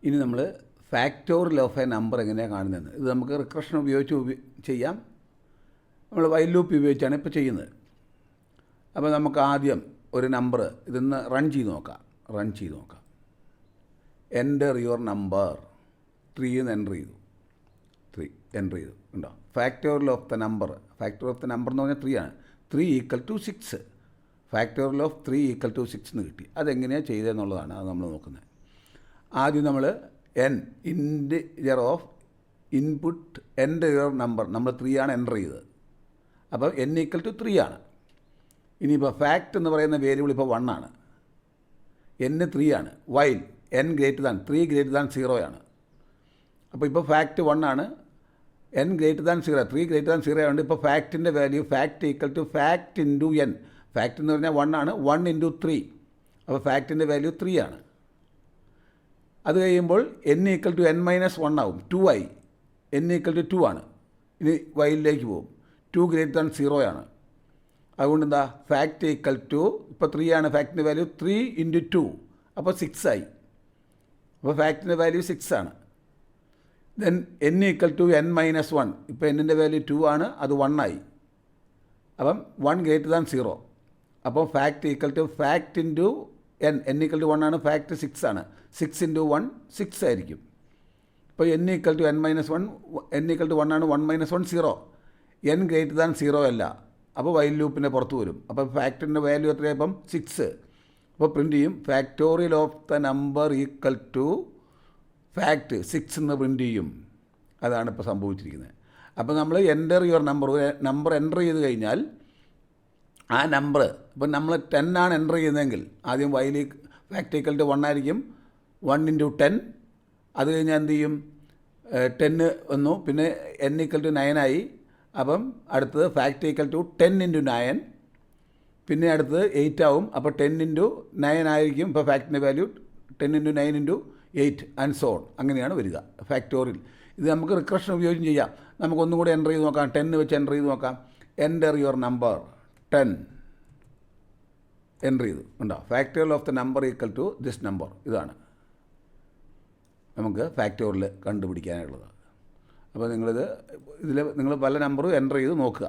ഇനി നമ്മൾ factorial of A number എങ്ങനെയാണ് കാണുന്നത്? ഇത് നമുക്ക് റിക്കർഷൻ ഉപയോഗിച്ച് ചെയ്യാം. നമ്മൾ വൈൽ ലൂപ്പ് ഉപയോഗിച്ചാണ് ഇപ്പോൾ ചെയ്യുന്നത്. അപ്പോൾ നമുക്ക് ആദ്യം ഒരു നമ്പർ ഇതൊന്ന് റൺ ചെയ്ത് നോക്കാം. എൻ്റർ യുവർ നമ്പർ 3 എന്ന് എൻ്റർ ചെയ്തു ഉണ്ടോ? ഫാക്ടോറിയൽ ഓഫ് ദ നമ്പർ എന്ന് പറഞ്ഞാൽ 3 ആണ്. 3 = 6. ഫാക്ടോറിയൽ ഓഫ് 3 = 6 എന്ന് കിട്ടി. അതെങ്ങനെയാണ് ചെയ്തതെന്നുള്ളതാണ് അത് നമ്മൾ നോക്കുന്നത്. ആദ്യം നമ്മൾ integer of input enter your number നമ്മൾ 3 ആണ് എൻ്റർ ചെയ്തത്. അപ്പോൾ n = 3 ആണ്. ഇനിയിപ്പോൾ ഫാക്റ്റ് എന്ന് പറയുന്ന വേരിയബിൾ ഇപ്പോൾ 1 ആണ്. n 3 ആണ്. വൈൽ n > 3 > 0 ആണ്. അപ്പോൾ ഇപ്പോൾ ഫാക്റ്റ് 1 ആണ്. n > 0 3 > 0 ആയതുകൊണ്ട് ഇപ്പോൾ ഫാക്റ്റിൻ്റെ value fact = fact into n. Fact എന്ന് പറഞ്ഞാൽ 1 ആണ്. 1 × 3. അപ്പോൾ ഫാക്റ്റിൻ്റെ വാല്യൂ 3 ആണ്. അത് കഴിയുമ്പോൾ n = n - 1 ആവും. 2 ആയി. n = 2 ആണ്. ഇനി വൈലിലേക്ക് പോകും. 2 > 0 ആണ്. അതുകൊണ്ട് എന്താ ഫാക്റ്റ് ഇപ്പോൾ 3 ആണ് ഫാക്റ്റിൻ്റെ വാല്യൂ. 3 × 2 അപ്പോൾ 6 ആയി. അപ്പോൾ ഫാക്റ്റിൻ്റെ വാല്യൂ 6 ആണ്. Then n = n - 1. ഇപ്പോൾ എന്നിൻ്റെ വാല്യൂ 2 ആണ്. അത് 1 ആയി. അപ്പം 1 > 0. അപ്പോൾ fact fact into n. n = 1 ആണ്. ഫാക്റ്റ് 6 ആണ്. 6 × 1 6 ആയിരിക്കും. ഇപ്പോൾ n = n - 1. n = 1 ആണ്. 1 - 1 0. n > 0 അല്ല. അപ്പോൾ വൈൽ ലൂപ്പിൻ്റെ പുറത്ത് വരും. അപ്പോൾ ഫാക്റ്റിൻ്റെ വാല്യൂ എത്രയായപ്പം 6. അപ്പോൾ പ്രിൻ്റ് ചെയ്യും factorial of the number = fact 6 എന്ന് പ്രിൻ്റ് ചെയ്യും. അതാണ് ഇപ്പോൾ സംഭവിച്ചിരിക്കുന്നത്. അപ്പോൾ നമ്മൾ എൻ്റർ യുവർ നമ്പർ എൻ്റർ ചെയ്ത് കഴിഞ്ഞാൽ ആ നമ്പർ ഇപ്പം നമ്മൾ 10 ആണ് എൻ്റർ ചെയ്യുന്നതെങ്കിൽ ആദ്യം വൈൽ ഫാക്റ്റ് = 1 ആയിരിക്കും. 1 × 10. അത് കഴിഞ്ഞാൽ എന്ത് ചെയ്യും? 10 വന്നു. പിന്നെ n = 9 ആയി. അപ്പം അടുത്തത് ഫാക്റ്റ് = 10 × 9. പിന്നെ അടുത്തത് 8 ആവും. അപ്പോൾ 10 × 9 ആയിരിക്കും. ഇപ്പോൾ ഫാക്റ്റിൻ്റെ വാല്യൂ 10 × 9 × 8 ആൻഡ് സോ ഓൺ. അങ്ങനെയാണ് വരിക ഫാക്ടോറിയൽ. ഇത് നമുക്ക് റിക്കർഷൻ ഉപയോഗിച്ചും ചെയ്യാം. നമുക്കൊന്നും കൂടി എൻ്റർ ചെയ്ത് നോക്കാം. 10 വെച്ച് എൻ്റർ ചെയ്ത് നോക്കാം. എൻ്റർ യുവർ നമ്പർ 10 എൻ്റർ ചെയ്തു ഉണ്ടോ? Factorial of the number = this number. ഇതാണ് നമുക്ക് ഫാക്ടോറിയൽ കണ്ടുപിടിക്കാനുള്ളത്. അപ്പോൾ നിങ്ങൾ പല നമ്പറും എൻ്റർ ചെയ്ത് നോക്കുക.